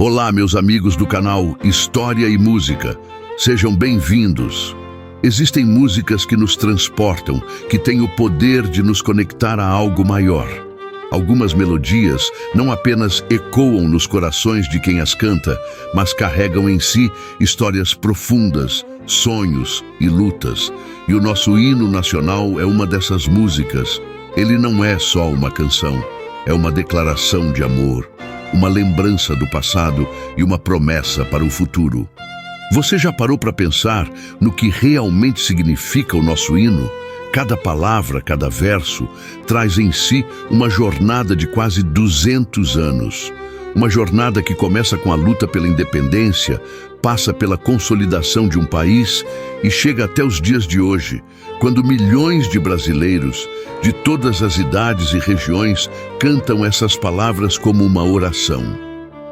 Olá, meus amigos do canal História e Música. Sejam bem-vindos. Existem músicas que nos transportam, que têm o poder de nos conectar a algo maior. Algumas melodias não apenas ecoam nos corações de quem as canta, mas carregam em si histórias profundas, sonhos e lutas. E o nosso hino nacional é uma dessas músicas. Ele não é só uma canção, é uma declaração de amor, uma lembrança do passado e uma promessa para o futuro. Você já parou para pensar no que realmente significa o nosso hino? Cada palavra, cada verso, traz em si uma jornada de quase 200 anos. Uma jornada que começa com a luta pela independência, passa pela consolidação de um país e chega até os dias de hoje, quando milhões de brasileiros, de todas as idades e regiões, cantam essas palavras como uma oração.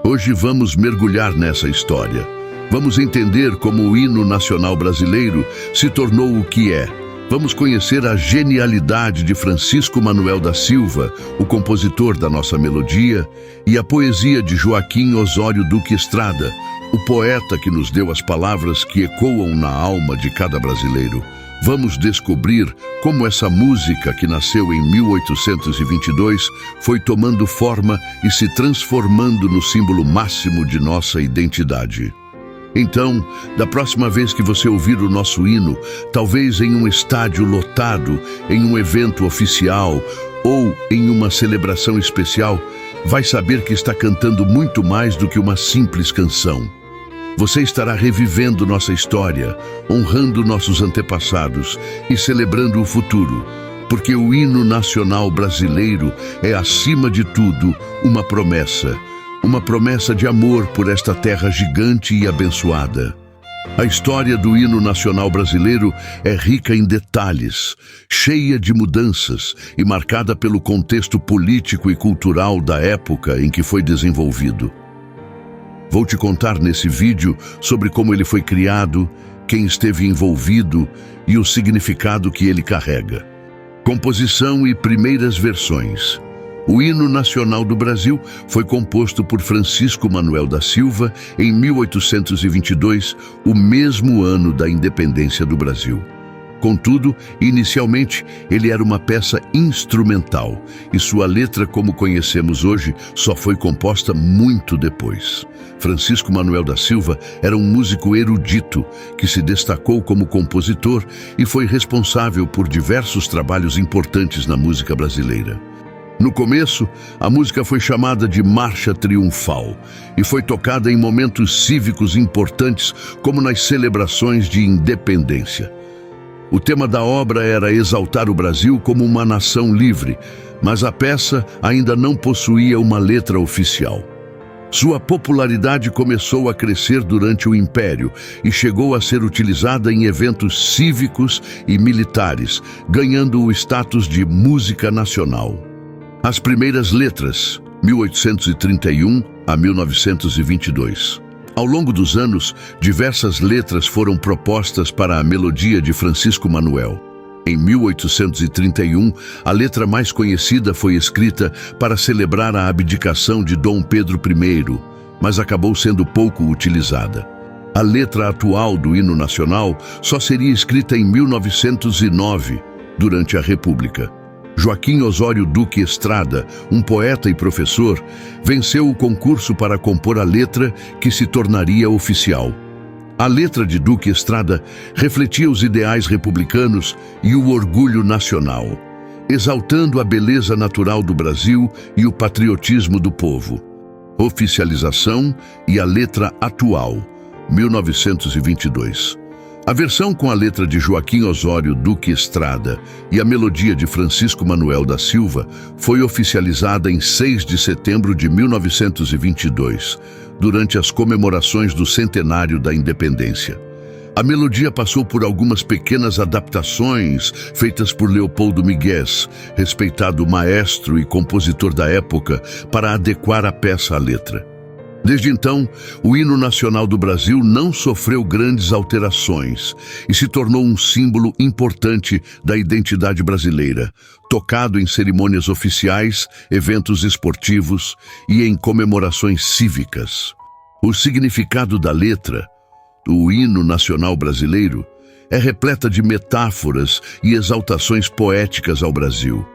Hoje vamos mergulhar nessa história. Vamos entender como o hino nacional brasileiro se tornou o que é. Vamos conhecer a genialidade de Francisco Manuel da Silva, o compositor da nossa melodia, e a poesia de Joaquim Osório Duque Estrada, o poeta que nos deu as palavras que ecoam na alma de cada brasileiro. Vamos descobrir como essa música, que nasceu em 1822, foi tomando forma e se transformando no símbolo máximo de nossa identidade. Então, da próxima vez que você ouvir o nosso hino, talvez em um estádio lotado, em um evento oficial ou em uma celebração especial, vai saber que está cantando muito mais do que uma simples canção. Você estará revivendo nossa história, honrando nossos antepassados e celebrando o futuro, porque o hino nacional brasileiro é, acima de tudo, uma promessa de amor por esta terra gigante e abençoada. A história do hino nacional brasileiro é rica em detalhes, cheia de mudanças e marcada pelo contexto político e cultural da época em que foi desenvolvido. Vou te contar nesse vídeo sobre como ele foi criado, quem esteve envolvido e o significado que ele carrega. Composição e primeiras versões. O hino nacional do Brasil foi composto por Francisco Manuel da Silva em 1822, o mesmo ano da independência do Brasil. Contudo, inicialmente, ele era uma peça instrumental e sua letra, como conhecemos hoje, só foi composta muito depois. Francisco Manuel da Silva era um músico erudito que se destacou como compositor e foi responsável por diversos trabalhos importantes na música brasileira. No começo, a música foi chamada de Marcha Triunfal e foi tocada em momentos cívicos importantes, como nas celebrações de independência. O tema da obra era exaltar o Brasil como uma nação livre, mas a peça ainda não possuía uma letra oficial. Sua popularidade começou a crescer durante o Império e chegou a ser utilizada em eventos cívicos e militares, ganhando o status de música nacional. As primeiras letras, 1831 a 1922. Ao longo dos anos, diversas letras foram propostas para a melodia de Francisco Manuel. Em 1831, a letra mais conhecida foi escrita para celebrar a abdicação de Dom Pedro I, mas acabou sendo pouco utilizada. A letra atual do hino nacional só seria escrita em 1909, durante a República. Joaquim Osório Duque Estrada, um poeta e professor, venceu o concurso para compor a letra que se tornaria oficial. A letra de Duque Estrada refletia os ideais republicanos e o orgulho nacional, exaltando a beleza natural do Brasil e o patriotismo do povo. Oficialização e a letra atual, 1922. A versão com a letra de Joaquim Osório Duque Estrada e a melodia de Francisco Manuel da Silva foi oficializada em 6 de setembro de 1922, durante as comemorações do centenário da independência. A melodia passou por algumas pequenas adaptações feitas por Leopoldo Miguez, respeitado maestro e compositor da época, para adequar a peça à letra. Desde então, o hino nacional do Brasil não sofreu grandes alterações e se tornou um símbolo importante da identidade brasileira, tocado em cerimônias oficiais, eventos esportivos e em comemorações cívicas. O significado da letra, o hino nacional brasileiro, é repleta de metáforas e exaltações poéticas ao Brasil.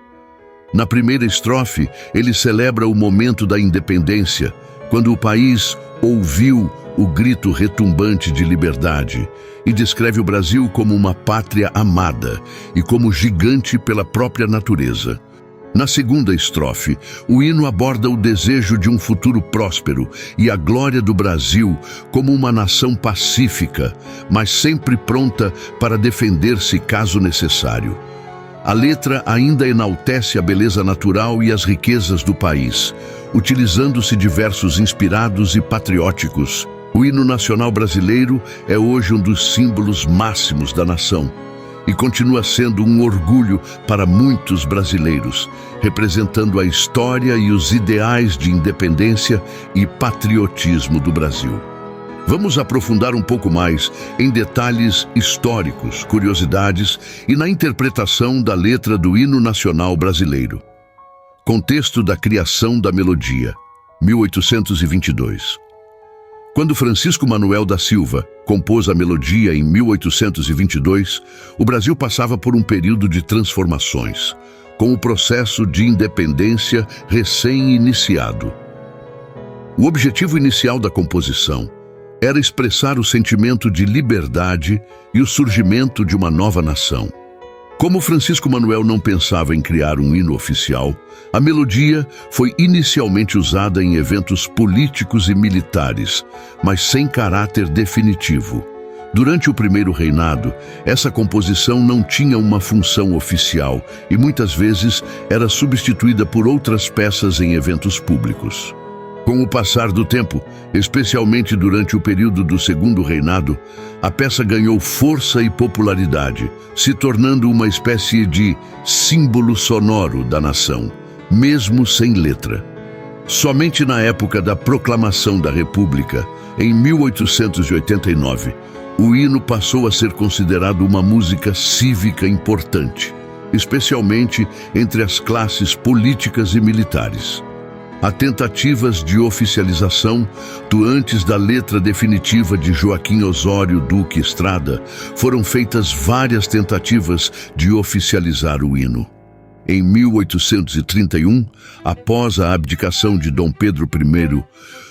Na primeira estrofe, ele celebra o momento da independência, quando o país ouviu o grito retumbante de liberdade, e descreve o Brasil como uma pátria amada e como gigante pela própria natureza. Na segunda estrofe, o hino aborda o desejo de um futuro próspero e a glória do Brasil como uma nação pacífica, mas sempre pronta para defender-se caso necessário. A letra ainda enaltece a beleza natural e as riquezas do país, utilizando-se de versos inspirados e patrióticos. O hino nacional brasileiro é hoje um dos símbolos máximos da nação e continua sendo um orgulho para muitos brasileiros, representando a história e os ideais de independência e patriotismo do Brasil. Vamos aprofundar um pouco mais em detalhes históricos, curiosidades e na interpretação da letra do hino nacional brasileiro. Contexto da criação da melodia, 1822. Quando Francisco Manuel da Silva compôs a melodia em 1822, o Brasil passava por um período de transformações, com o processo de independência recém-iniciado. O objetivo inicial da composição era expressar o sentimento de liberdade e o surgimento de uma nova nação. Como Francisco Manuel não pensava em criar um hino oficial, a melodia foi inicialmente usada em eventos políticos e militares, mas sem caráter definitivo. Durante o primeiro reinado, essa composição não tinha uma função oficial e muitas vezes era substituída por outras peças em eventos públicos. Com o passar do tempo, especialmente durante o período do Segundo Reinado, a peça ganhou força e popularidade, se tornando uma espécie de símbolo sonoro da nação, mesmo sem letra. Somente na época da proclamação da República, em 1889, o hino passou a ser considerado uma música cívica importante, especialmente entre as classes políticas e militares. Há tentativas de oficialização antes da letra definitiva de Joaquim Osório Duque Estrada, foram feitas várias tentativas de oficializar o hino. Em 1831, após a abdicação de Dom Pedro I,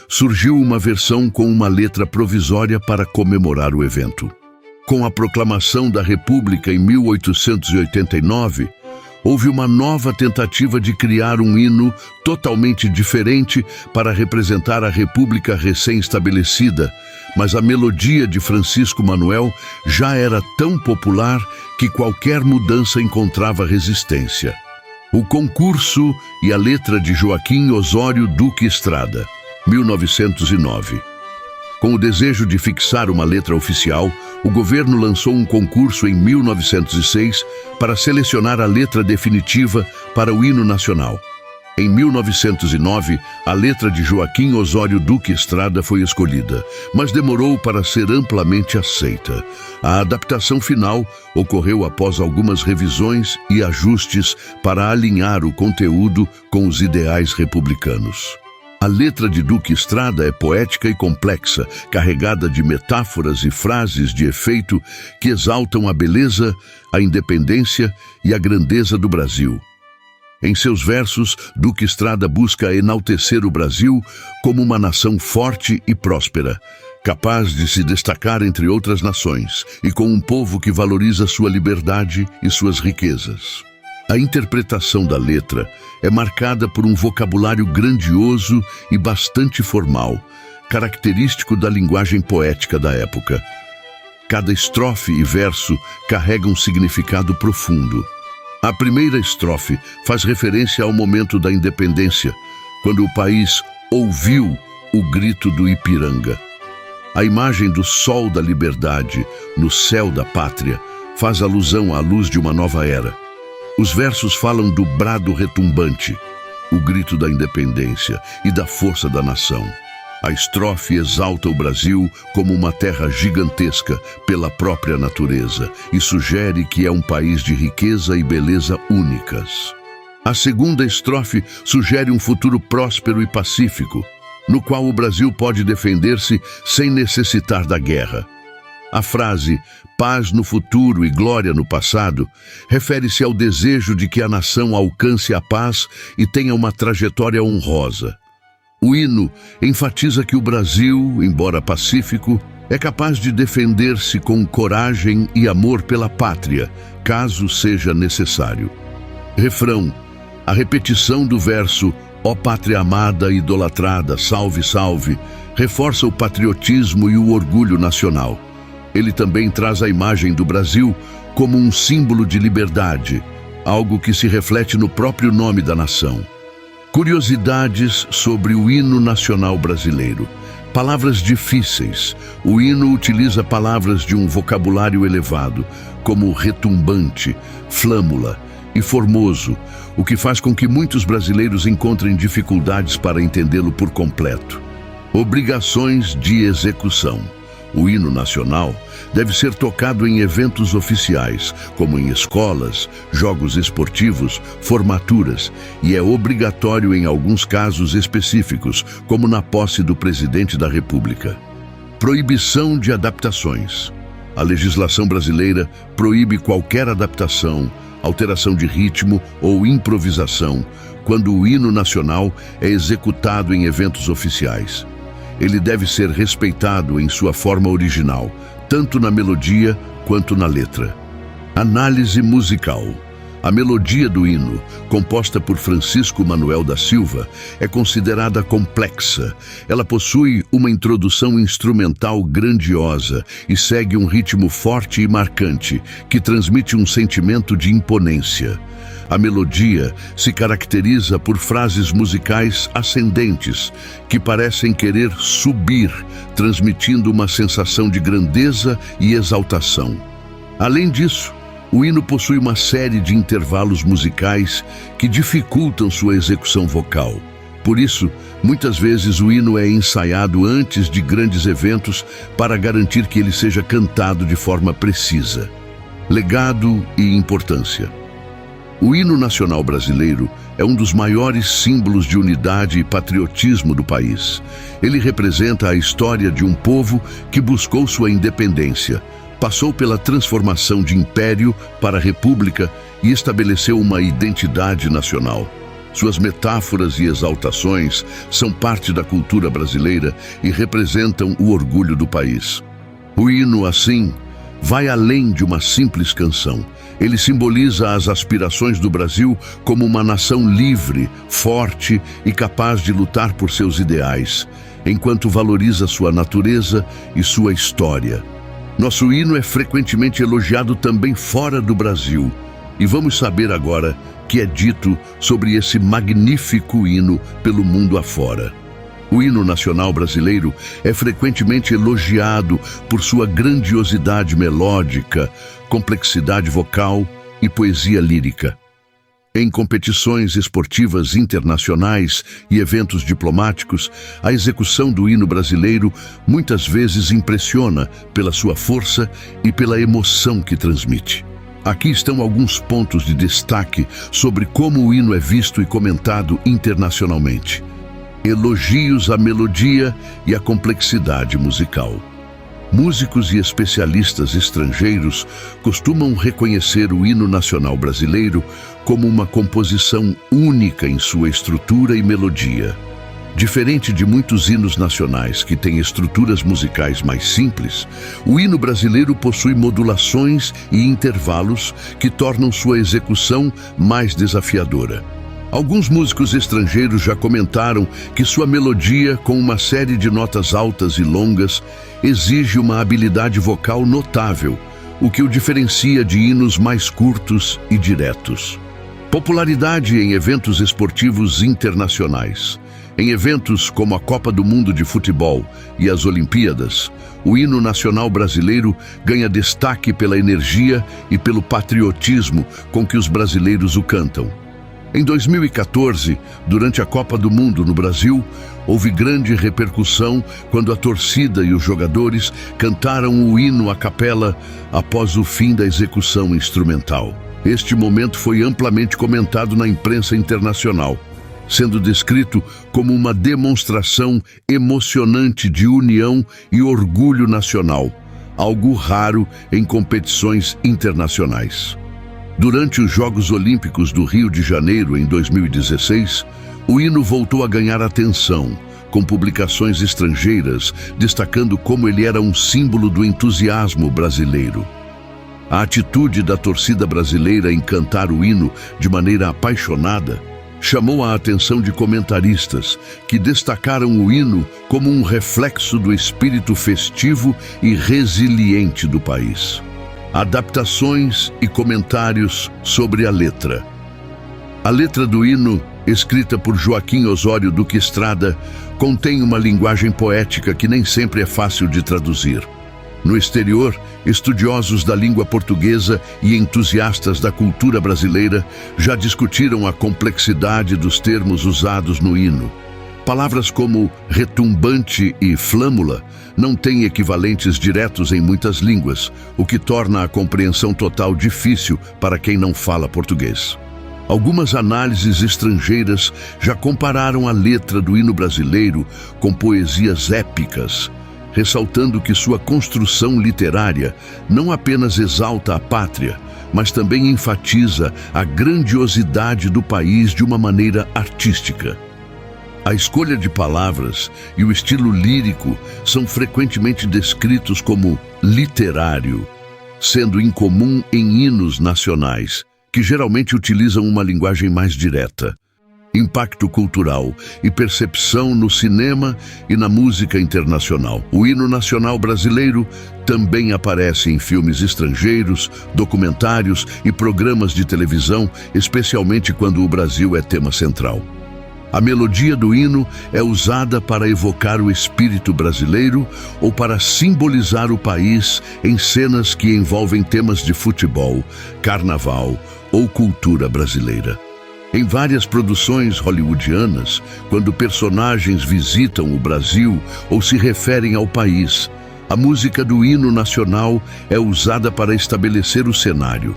surgiu uma versão com uma letra provisória para comemorar o evento. Com a proclamação da República em 1889, houve uma nova tentativa de criar um hino totalmente diferente para representar a República recém-estabelecida, mas a melodia de Francisco Manuel já era tão popular que qualquer mudança encontrava resistência. O concurso e a letra de Joaquim Osório Duque Estrada, 1909. Com o desejo de fixar uma letra oficial, o governo lançou um concurso em 1906 para selecionar a letra definitiva para o hino nacional. Em 1909, a letra de Joaquim Osório Duque Estrada foi escolhida, mas demorou para ser amplamente aceita. A adaptação final ocorreu após algumas revisões e ajustes para alinhar o conteúdo com os ideais republicanos. A letra de Duque Estrada é poética e complexa, carregada de metáforas e frases de efeito que exaltam a beleza, a independência e a grandeza do Brasil. Em seus versos, Duque Estrada busca enaltecer o Brasil como uma nação forte e próspera, capaz de se destacar entre outras nações e com um povo que valoriza sua liberdade e suas riquezas. A interpretação da letra é marcada por um vocabulário grandioso e bastante formal, característico da linguagem poética da época. Cada estrofe e verso carrega um significado profundo. A primeira estrofe faz referência ao momento da independência, quando o país ouviu o grito do Ipiranga. A imagem do sol da liberdade no céu da pátria faz alusão à luz de uma nova era. Os versos falam do brado retumbante, o grito da independência e da força da nação. A estrofe exalta o Brasil como uma terra gigantesca pela própria natureza e sugere que é um país de riqueza e beleza únicas. A segunda estrofe sugere um futuro próspero e pacífico. no qual o Brasil pode defender-se sem necessitar da guerra. A frase "paz no futuro e glória no passado" refere-se ao desejo de que a nação alcance a paz e tenha uma trajetória honrosa. O hino enfatiza que o Brasil, embora pacífico, é capaz de defender-se com coragem e amor pela pátria, caso seja necessário. Refrão: a repetição do verso "Ó pátria amada e idolatrada, salve, salve", reforça o patriotismo e o orgulho nacional. Ele também traz a imagem do Brasil como um símbolo de liberdade, algo que se reflete no próprio nome da nação. Curiosidades sobre o hino nacional brasileiro. Palavras difíceis. O hino utiliza palavras de um vocabulário elevado, como retumbante, flâmula e formoso, o que faz com que muitos brasileiros encontrem dificuldades para entendê-lo por completo. Obrigações de execução. O hino nacional deve ser tocado em eventos oficiais, como em escolas, jogos esportivos, formaturas, e é obrigatório em alguns casos específicos, como na posse do presidente da República. Proibição de adaptações. A legislação brasileira proíbe qualquer adaptação, alteração de ritmo ou improvisação quando o hino nacional é executado em eventos oficiais. Ele deve ser respeitado em sua forma original, tanto na melodia quanto na letra. Análise musical. A melodia do hino, composta por Francisco Manuel da Silva, é considerada complexa. Ela possui uma introdução instrumental grandiosa e segue um ritmo forte e marcante, que transmite um sentimento de imponência. A melodia se caracteriza por frases musicais ascendentes, que parecem querer subir, transmitindo uma sensação de grandeza e exaltação. Além disso, o hino possui uma série de intervalos musicais que dificultam sua execução vocal. Por isso, muitas vezes o hino é ensaiado antes de grandes eventos para garantir que ele seja cantado de forma precisa. Legado e importância. O hino nacional brasileiro é um dos maiores símbolos de unidade e patriotismo do país. Ele representa a história de um povo que buscou sua independência, passou pela transformação de império para república e estabeleceu uma identidade nacional. Suas metáforas e exaltações são parte da cultura brasileira e representam o orgulho do país. O hino, assim, vai além de uma simples canção. Ele simboliza as aspirações do Brasil como uma nação livre, forte e capaz de lutar por seus ideais, enquanto valoriza sua natureza e sua história. Nosso hino é frequentemente elogiado também fora do Brasil, e vamos saber agora o que é dito sobre esse magnífico hino pelo mundo afora. O hino nacional brasileiro é frequentemente elogiado por sua grandiosidade melódica, complexidade vocal e poesia lírica. Em competições esportivas internacionais e eventos diplomáticos, a execução do hino brasileiro muitas vezes impressiona pela sua força e pela emoção que transmite. Aqui estão alguns pontos de destaque sobre como o hino é visto e comentado internacionalmente. Elogios à melodia e à complexidade musical. Músicos e especialistas estrangeiros costumam reconhecer o hino nacional brasileiro como uma composição única em sua estrutura e melodia. Diferente de muitos hinos nacionais que têm estruturas musicais mais simples, o hino brasileiro possui modulações e intervalos que tornam sua execução mais desafiadora. Alguns músicos estrangeiros já comentaram que sua melodia, com uma série de notas altas e longas, exige uma habilidade vocal notável, o que o diferencia de hinos mais curtos e diretos. Popularidade em eventos esportivos internacionais. Em eventos como a Copa do Mundo de Futebol e as Olimpíadas, o hino nacional brasileiro ganha destaque pela energia e pelo patriotismo com que os brasileiros o cantam. Em 2014, durante a Copa do Mundo no Brasil, houve grande repercussão quando a torcida e os jogadores cantaram o hino a capela após o fim da execução instrumental. Este momento foi amplamente comentado na imprensa internacional, sendo descrito como uma demonstração emocionante de união e orgulho nacional, algo raro em competições internacionais. Durante os Jogos Olímpicos do Rio de Janeiro, em 2016, o hino voltou a ganhar atenção, com publicações estrangeiras destacando como ele era um símbolo do entusiasmo brasileiro. A atitude da torcida brasileira em cantar o hino de maneira apaixonada chamou a atenção de comentaristas que destacaram o hino como um reflexo do espírito festivo e resiliente do país. Adaptações e comentários sobre a letra. A letra do hino, escrita por Joaquim Osório Duque Estrada, contém uma linguagem poética que nem sempre é fácil de traduzir. No exterior, estudiosos da língua portuguesa e entusiastas da cultura brasileira já discutiram a complexidade dos termos usados no hino. Palavras como retumbante e flâmula não têm equivalentes diretos em muitas línguas, o que torna a compreensão total difícil para quem não fala português. Algumas análises estrangeiras já compararam a letra do hino brasileiro com poesias épicas, ressaltando que sua construção literária não apenas exalta a pátria, mas também enfatiza a grandiosidade do país de uma maneira artística. A escolha de palavras e o estilo lírico são frequentemente descritos como literário, sendo incomum em hinos nacionais, que geralmente utilizam uma linguagem mais direta. Impacto cultural e percepção no cinema e na música internacional. O hino nacional brasileiro também aparece em filmes estrangeiros, documentários e programas de televisão, especialmente quando o Brasil é tema central. A melodia do hino é usada para evocar o espírito brasileiro ou para simbolizar o país em cenas que envolvem temas de futebol, carnaval ou cultura brasileira. Em várias produções hollywoodianas, quando personagens visitam o Brasil ou se referem ao país, a música do hino nacional é usada para estabelecer o cenário.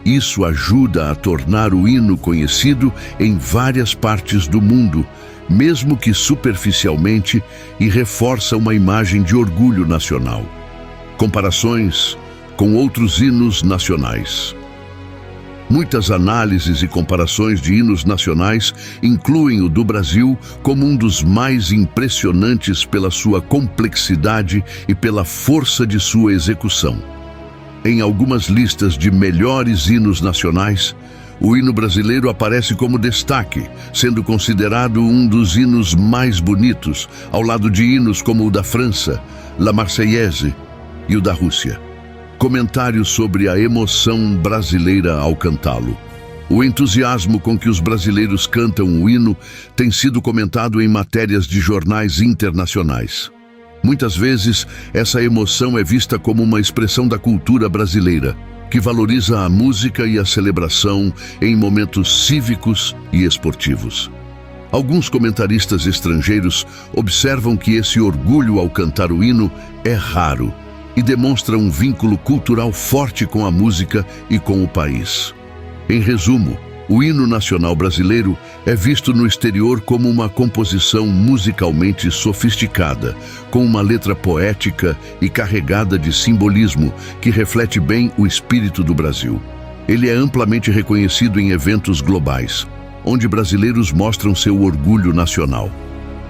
Isso ajuda a tornar o hino conhecido em várias partes do mundo, mesmo que superficialmente, e reforça uma imagem de orgulho nacional. Comparações com outros hinos nacionais. Muitas análises e comparações de hinos nacionais incluem o do Brasil como um dos mais impressionantes pela sua complexidade e pela força de sua execução. Em algumas listas de melhores hinos nacionais, o hino brasileiro aparece como destaque, sendo considerado um dos hinos mais bonitos, ao lado de hinos como o da França, La Marseillaise, e o da Rússia. Comentários sobre a emoção brasileira ao cantá-lo. O entusiasmo com que os brasileiros cantam o hino tem sido comentado em matérias de jornais internacionais. Muitas vezes, essa emoção é vista como uma expressão da cultura brasileira, que valoriza a música e a celebração em momentos cívicos e esportivos. Alguns comentaristas estrangeiros observam que esse orgulho ao cantar o hino é raro e demonstra um vínculo cultural forte com a música e com o país. Em resumo, o hino nacional brasileiro é visto no exterior como uma composição musicalmente sofisticada, com uma letra poética e carregada de simbolismo que reflete bem o espírito do Brasil. Ele é amplamente reconhecido em eventos globais, onde brasileiros mostram seu orgulho nacional.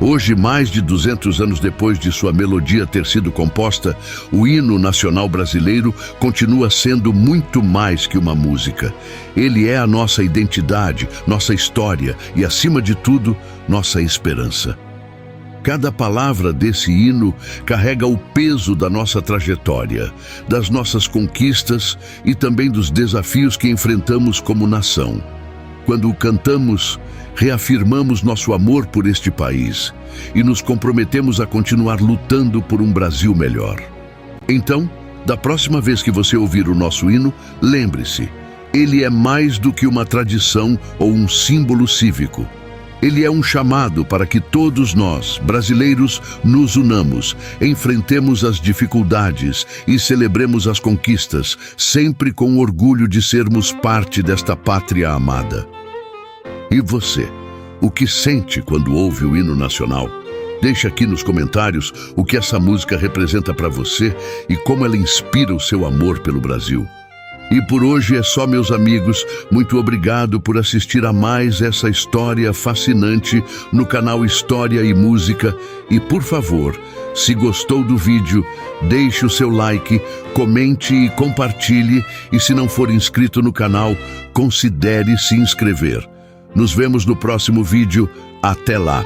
Hoje, mais de 200 anos depois de sua melodia ter sido composta, o hino nacional brasileiro continua sendo muito mais que uma música. Ele é a nossa identidade, nossa história e, acima de tudo, nossa esperança. Cada palavra desse hino carrega o peso da nossa trajetória, das nossas conquistas e também dos desafios que enfrentamos como nação. Quando o cantamos, reafirmamos nosso amor por este país e nos comprometemos a continuar lutando por um Brasil melhor. Então, da próxima vez que você ouvir o nosso hino, lembre-se, ele é mais do que uma tradição ou um símbolo cívico. Ele é um chamado para que todos nós, brasileiros, nos unamos, enfrentemos as dificuldades e celebremos as conquistas, sempre com orgulho de sermos parte desta pátria amada. E você, o que sente quando ouve o hino nacional. Deixe aqui nos comentários o que essa música representa para você e como ela inspira o seu amor pelo Brasil. E por hoje é só, meus amigos. Muito obrigado por assistir a mais essa história fascinante no canal História e Música. E por favor, se gostou do vídeo, deixe o seu like, comente e compartilhe. E se não for inscrito no canal, considere se inscrever. Nos vemos no próximo vídeo. Até lá!